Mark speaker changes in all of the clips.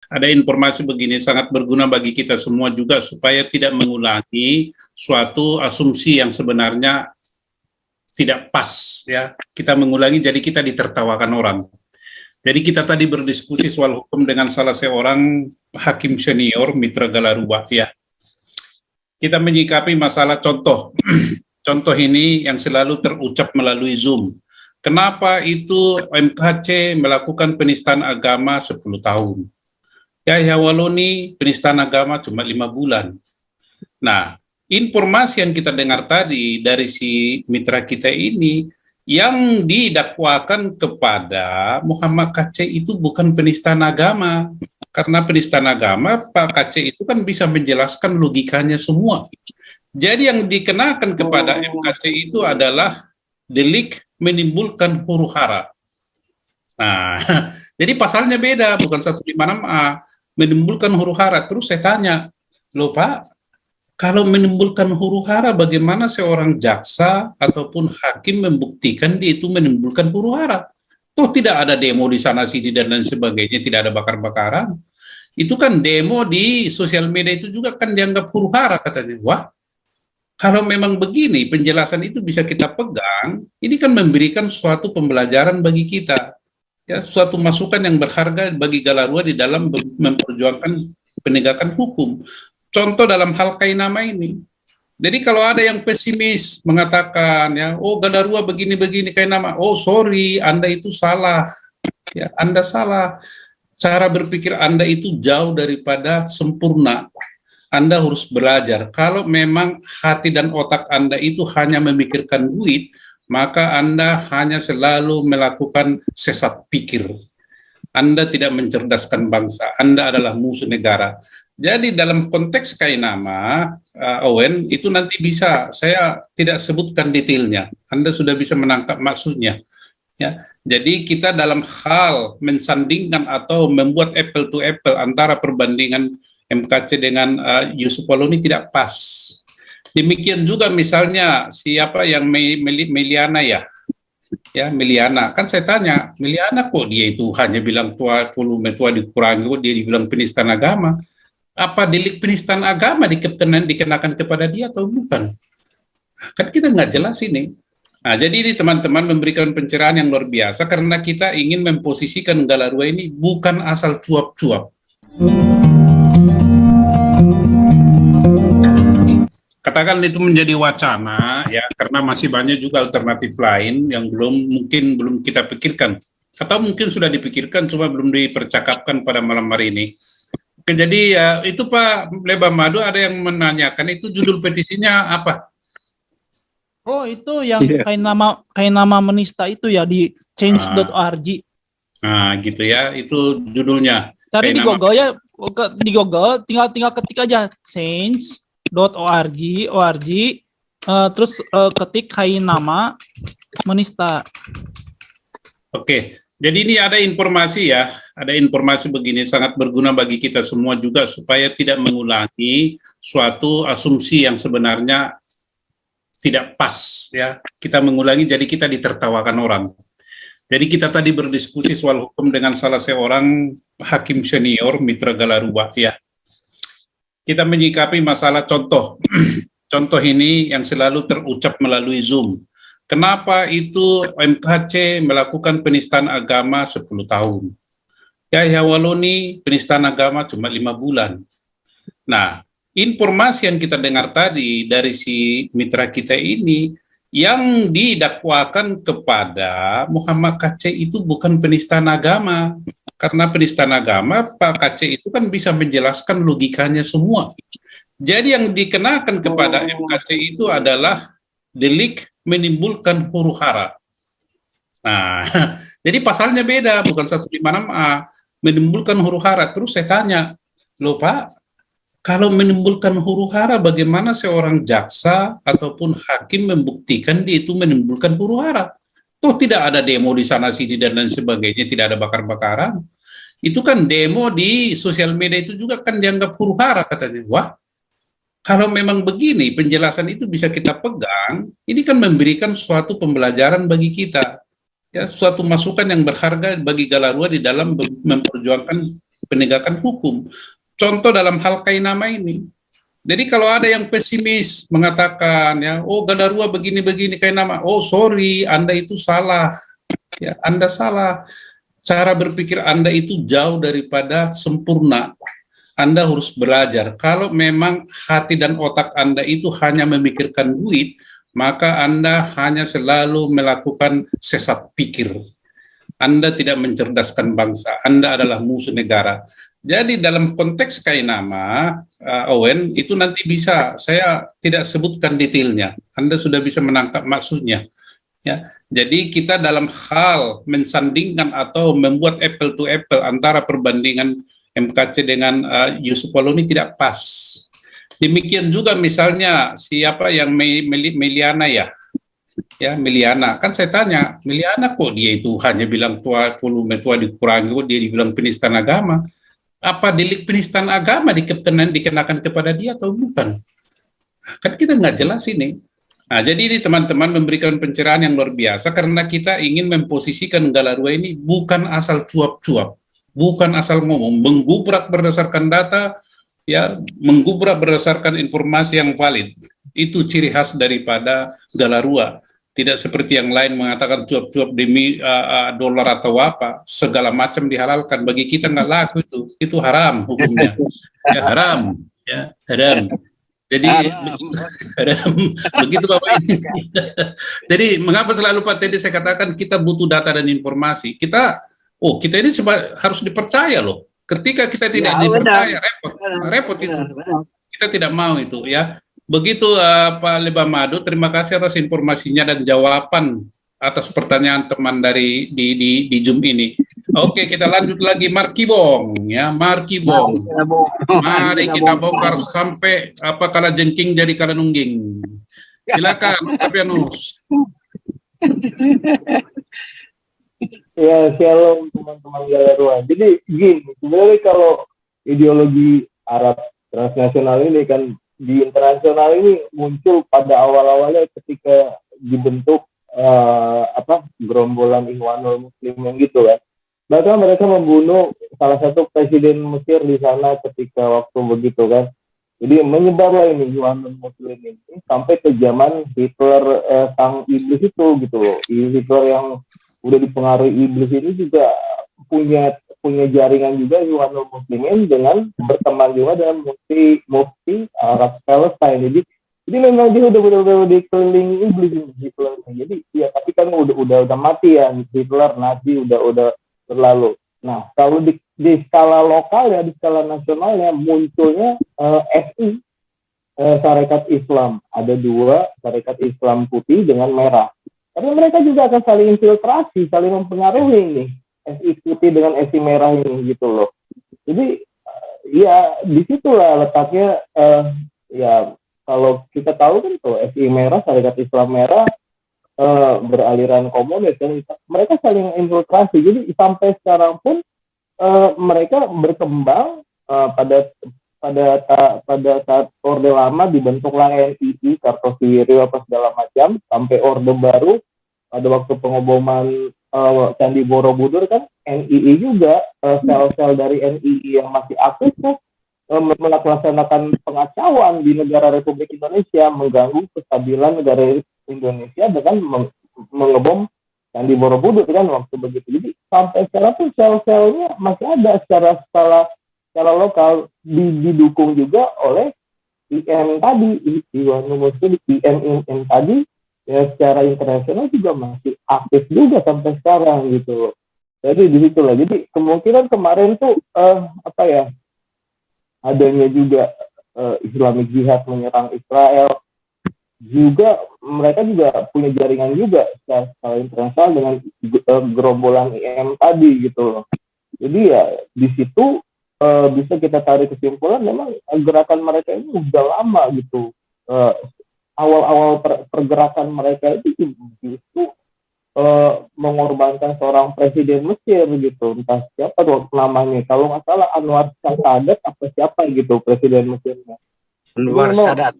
Speaker 1: ada informasi begini sangat berguna bagi kita semua juga supaya tidak mengulangi suatu asumsi yang sebenarnya tidak pas ya. Kita mengulangi jadi kita ditertawakan orang. Jadi kita tadi berdiskusi soal hukum dengan salah seorang hakim senior Mitra Galaruba ya. Kita menyikapi masalah contoh. Contoh ini yang selalu terucap melalui Zoom. Kenapa itu MKC melakukan penistaan agama 10 tahun? Yahya Waloni penistaan agama cuma 5 bulan. Nah, informasi yang kita dengar tadi dari si mitra kita ini, yang didakwakan kepada Muhammad KC itu bukan penistaan agama. Karena penistaan agama, Pak KC itu kan bisa menjelaskan logikanya semua. Jadi yang dikenakan kepada MKC itu adalah delik menimbulkan huru-hara. Nah, jadi pasalnya beda, bukan 156A, menimbulkan huru-hara. Terus saya tanya, loh Pak, kalau menimbulkan huru-hara, bagaimana seorang jaksa ataupun hakim membuktikan dia itu menimbulkan huru-hara? Toh tidak ada demo di sana sini dan lain sebagainya, tidak ada bakar-bakaran. Itu kan demo di sosial media itu juga kan dianggap huru-hara katanya. Wah, kalau memang begini, penjelasan itu bisa kita pegang, ini kan memberikan suatu pembelajaran bagi kita. Ya, suatu masukan yang berharga bagi Galarua di dalam memperjuangkan penegakan hukum. Contoh dalam hal Kainama ini. Jadi kalau ada yang pesimis mengatakan, ya, oh Galarua begini-begini Kainama, oh sorry, Anda itu salah. Ya, Anda salah. Cara berpikir Anda itu jauh daripada sempurna. Anda harus belajar. Kalau memang hati dan otak Anda itu hanya memikirkan duit, maka Anda hanya selalu melakukan sesat pikir. Anda tidak mencerdaskan bangsa. Anda adalah musuh negara. Jadi dalam konteks Kainama, Owen, itu nanti bisa, saya tidak sebutkan detailnya. Anda sudah bisa menangkap maksudnya. Ya, jadi kita dalam hal mensandingkan atau membuat apple to apple antara perbandingan MKC dengan Yusuf Waloni tidak pas. Demikian juga misalnya siapa yang Meliana ya Meliana, kan saya tanya Meliana kok dia itu hanya bilang volume tua dikurangi, kok dia dibilang penistaan agama? Apa delik penistaan agama dikenakan kepada dia atau bukan? Kan kita nggak jelas ini. Nah, jadi ini teman-teman memberikan pencerahan yang luar biasa karena kita ingin memposisikan Galarua ini bukan asal cuap-cuap. Katakan itu menjadi wacana ya, karena masih banyak juga alternatif lain yang belum kita pikirkan atau mungkin sudah dipikirkan cuma belum dipercakapkan pada malam hari ini. Oke, jadi ya itu Pak Lebam Madu ada yang menanyakan itu judul petisinya apa?
Speaker 2: Oh itu yang Kainama menista itu ya di change.org.
Speaker 1: Nah gitu ya, itu judulnya.
Speaker 2: Cari di Google ya, di Google tinggal ketik aja change.org terus ketik Kainama menista.
Speaker 1: Oke, jadi ini ada informasi ya, ada informasi begini sangat berguna bagi kita semua juga supaya tidak mengulangi suatu asumsi yang sebenarnya tidak pas ya. Kita mengulangi jadi kita ditertawakan orang. Jadi kita tadi berdiskusi soal hukum dengan salah seorang hakim senior Mitra Galaruba ya. Kita menyikapi masalah contoh. Contoh ini yang selalu terucap melalui Zoom. Kenapa itu MKC melakukan penistaan agama 10 tahun? Yahya Waloni penistaan agama cuma 5 bulan. Nah, informasi yang kita dengar tadi dari si mitra kita ini, yang didakwakan kepada Muhammad KC itu bukan penistaan agama. Karena penistaan agama, Pak KC itu kan bisa menjelaskan logikanya semua. Jadi yang dikenakan kepada MKC itu adalah delik menimbulkan huru-hara. Nah, jadi pasalnya beda, bukan 156A, menimbulkan huru-hara. Terus saya tanya, loh Pak, kalau menimbulkan huru-hara, bagaimana seorang jaksa ataupun hakim membuktikan dia itu menimbulkan huru-hara? Toh tidak ada demo di sana sini dan lain sebagainya, tidak ada bakar-bakaran. Itu kan demo di sosial media itu juga kan dianggap huru-hara katanya. Wah, kalau memang begini, penjelasan itu bisa kita pegang, ini kan memberikan suatu pembelajaran bagi kita. Ya, suatu masukan yang berharga bagi Galarua di dalam memperjuangkan penegakan hukum. Contoh dalam hal Kainama ini. Jadi kalau ada yang pesimis mengatakan ya, oh Gadarua begini-begini Kainama, oh sorry, Anda itu salah. Ya, Anda salah. Cara berpikir Anda itu jauh daripada sempurna. Anda harus belajar. Kalau memang hati dan otak Anda itu hanya memikirkan duit, maka Anda hanya selalu melakukan sesat pikir. Anda tidak mencerdaskan bangsa. Anda adalah musuh negara. Jadi dalam konteks Kainama, Owen, itu nanti bisa, saya tidak sebutkan detailnya. Anda sudah bisa menangkap maksudnya. Ya, jadi kita dalam hal mensandingkan atau membuat apple to apple antara perbandingan MKC dengan Yusuf Walo ini tidak pas. Demikian juga misalnya siapa yang Meliana ya Meliana, kan saya tanya Meliana kok dia itu hanya bilang volume tua dikurangi, kok dia dibilang penistaan agama? Apa delik penistaan agama dikenakan kepada dia atau bukan? Kan kita nggak jelas ini. Nah, jadi ini teman-teman memberikan pencerahan yang luar biasa karena kita ingin memposisikan Galarua ini bukan asal cuap-cuap, bukan asal ngomong, menggubrak berdasarkan data, ya, menggubrak berdasarkan informasi yang valid. Itu ciri khas daripada Galarua. Tidak seperti yang lain mengatakan cuap-cuap demi dolar atau apa, segala macam dihalalkan. Bagi kita nggak laku itu haram hukumnya. Ya haram, ya haram. Jadi begitu Bapak ini. Jadi mengapa selalu Pak Teddy saya katakan kita butuh data dan informasi. Kita ini harus dipercaya loh. Ketika kita tidak dipercaya repot itu. Kita tidak mau itu ya. Begitu Pak Lebamadu, terima kasih atas informasinya dan jawaban atas pertanyaan teman dari di Zoom ini. Oke, kita lanjut lagi Markibong ya, Markibong. Mari kita bongkar sampai kala jengking jadi kala nungging. Silakan, Tapianus.
Speaker 3: Ya, shalom teman-teman Galarua. Jadi gini, sebenarnya kalau ideologi Arab transnasional ini kan di internasional ini muncul pada awal-awalnya ketika dibentuk gerombolan Ikhwanul Muslimin gitu kan. Bahkan mereka membunuh salah satu presiden Mesir di sana ketika waktu begitu kan. Jadi menyebarlah ini Ikhwanul Muslimin ini sampai ke zaman Hitler, sang iblis itu gitu loh. Hitler yang udah dipengaruhi iblis ini juga punya jaringan juga Ikhwanul Muslimin dengan berteman juga dengan mufti Arab Palestine. Jadi memang dia udah benar-benar dikelilingi iblis ini Hitler. Jadi ya tapi kan udah mati ya Hitler, Nazi udah berlalu. Nah, kalau di skala lokal ya, di skala nasional ya munculnya SI, Sarekat Islam. Ada dua Sarekat Islam putih dengan merah. Tapi mereka juga akan saling infiltrasi, saling mempengaruhi nih SI putih dengan SI merah ini gitu loh. Jadi ya disitulah letaknya ya kalau kita tahu kan tuh SI merah, Sarekat Islam merah beraliran komunis dan mereka saling infiltrasi. Jadi sampai sekarang pun mereka berkembang pada saat Orde Lama dibentuklah NII, Kartoviril apa segala macam, sampai Orde Baru pada waktu pengeboman Candi Borobudur kan NII juga sel-sel dari NII yang masih aktif kan melaksanakan pengacauan di negara Republik Indonesia, mengganggu kestabilan negara Indonesia dengan mengebom Candi Borobudur kan waktu begitu. Jadi sampai sekarang pun sel-selnya masih ada secara lokal, didukung juga oleh IM tadi, Ikhwanul Muslimin, IM tadi ya, secara internasional juga masih aktif juga sampai sekarang gitu. Jadi disitulah. Jadi kemungkinan kemarin tuh adanya juga Islamic Jihad menyerang Israel, juga mereka juga punya jaringan juga secara internasional dengan gerombolan IM tadi gitu loh. Jadi ya di situ bisa kita tarik kesimpulan memang gerakan mereka ini udah lama gitu. Awal-awal pergerakan mereka itu justru mengorbankan seorang presiden Mesir gitu, entah siapa tuh namanya, kalau nggak salah Anwar Sadat apa siapa gitu presiden Mesirnya. Anwar Sadat.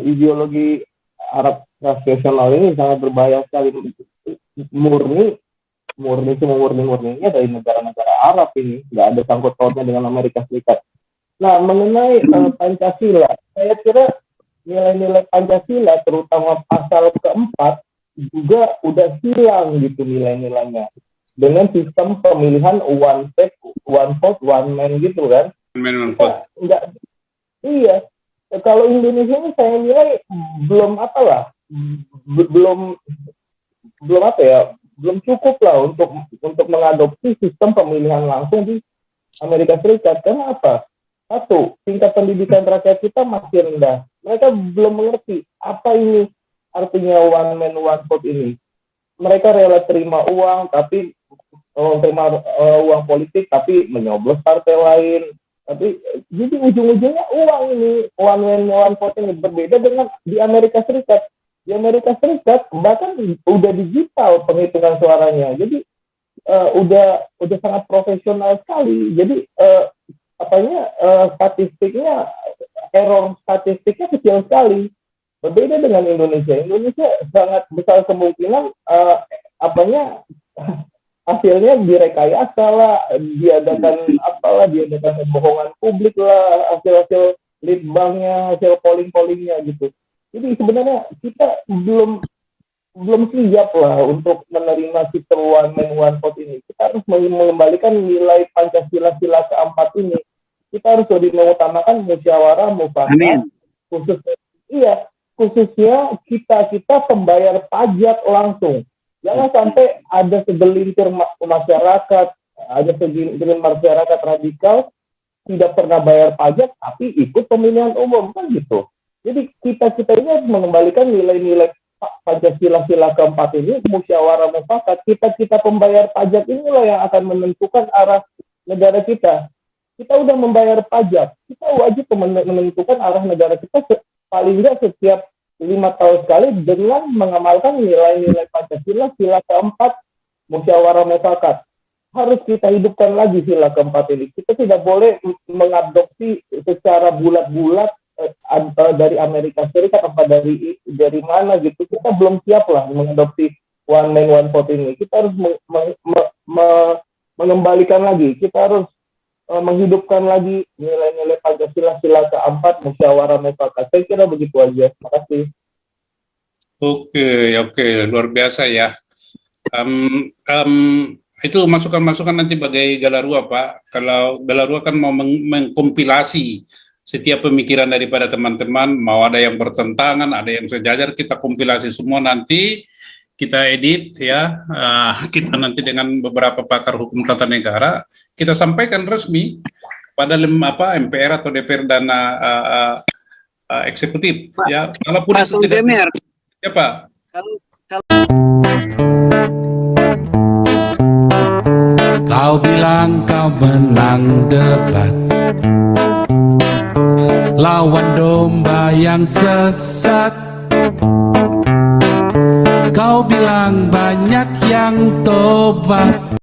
Speaker 3: Ideologi Arab nasional ini sangat berbahaya sekali, murninya dari negara-negara Arab ini, nggak ada sangkut pautnya dengan Amerika Serikat. Nah, mengenai Pancasila, saya kira nilai-nilai Pancasila, terutama pasal keempat, juga udah hilang gitu nilai-nilainya. Dengan sistem pemilihan one vote, one man gitu kan. Nggak, iya. Kalau Indonesia ini saya nilai belum belum cukup lah untuk mengadopsi sistem pemilihan langsung di Amerika Serikat. Karena apa? Satu, tingkat pendidikan rakyat kita masih rendah. Mereka belum mengerti apa ini artinya one man one vote ini. Mereka rela terima uang, tapi terima uang politik, tapi menyoblos partai lain. Tapi jadi ujung-ujungnya uang ini, one man one vote ini berbeda dengan di Amerika Serikat. Di Amerika Serikat bahkan udah digital penghitungan suaranya. Jadi udah sangat profesional sekali. Jadi statistiknya, error statistiknya kecil sekali. Berbeda dengan Indonesia. Indonesia sangat besar kemungkinan hasilnya direkayasa lah, diadakan pembohongan publik lah, hasil litbangnya, hasil polling-pollingnya gitu. Jadi sebenarnya kita belum siap lah untuk menerima sistem one man one vote ini. Kita harus mengembalikan nilai Pancasila sila keempat ini. Kita harus lebih mengutamakan musyawarah mufakat, khususnya kita pembayar pajak langsung. Jangan sampai ada segelintir masyarakat radikal tidak pernah bayar pajak tapi ikut pemilihan umum, kan gitu. Jadi kita ini harus mengembalikan nilai-nilai Pancasila sila keempat ini, musyawarah mufakat. Kita pembayar pajak inilah yang akan menentukan arah negara kita. Kita udah membayar pajak, kita wajib menentukan arah negara kita paling nggak setiap 5 tahun sekali dengan mengamalkan nilai-nilai Pancasila sila keempat, musyawarah mufakat. Harus kita hidupkan lagi sila keempat ini. Kita tidak boleh mengadopsi secara bulat-bulat dari Amerika Serikat apa dari mana gitu. Kita belum siap lah mengadopsi one man one vote ini. Kita harus mengembalikan lagi. Kita harus menghidupkan lagi nilai-nilai Pancasila sila keempat, musyawarah mufakat. Saya kira begitu aja. Terima kasih.
Speaker 1: Oke, luar biasa ya. Itu masukan-masukan nanti bagi Galarua, Pak. Kalau Galarua kan mau mengkompilasi setiap pemikiran daripada teman-teman, mau ada yang bertentangan, ada yang sejajar, kita kompilasi semua nanti, kita edit ya, kita nanti dengan beberapa pakar hukum tata negara, kita sampaikan resmi pada MPR atau DPR dan eksekutif.
Speaker 4: Pak,
Speaker 1: ya, walaupun
Speaker 4: Pak Sultemir.
Speaker 1: Ya Pak.
Speaker 5: Kau bilang kau menang debat, lawan domba yang sesat. Kau bilang banyak yang tobat.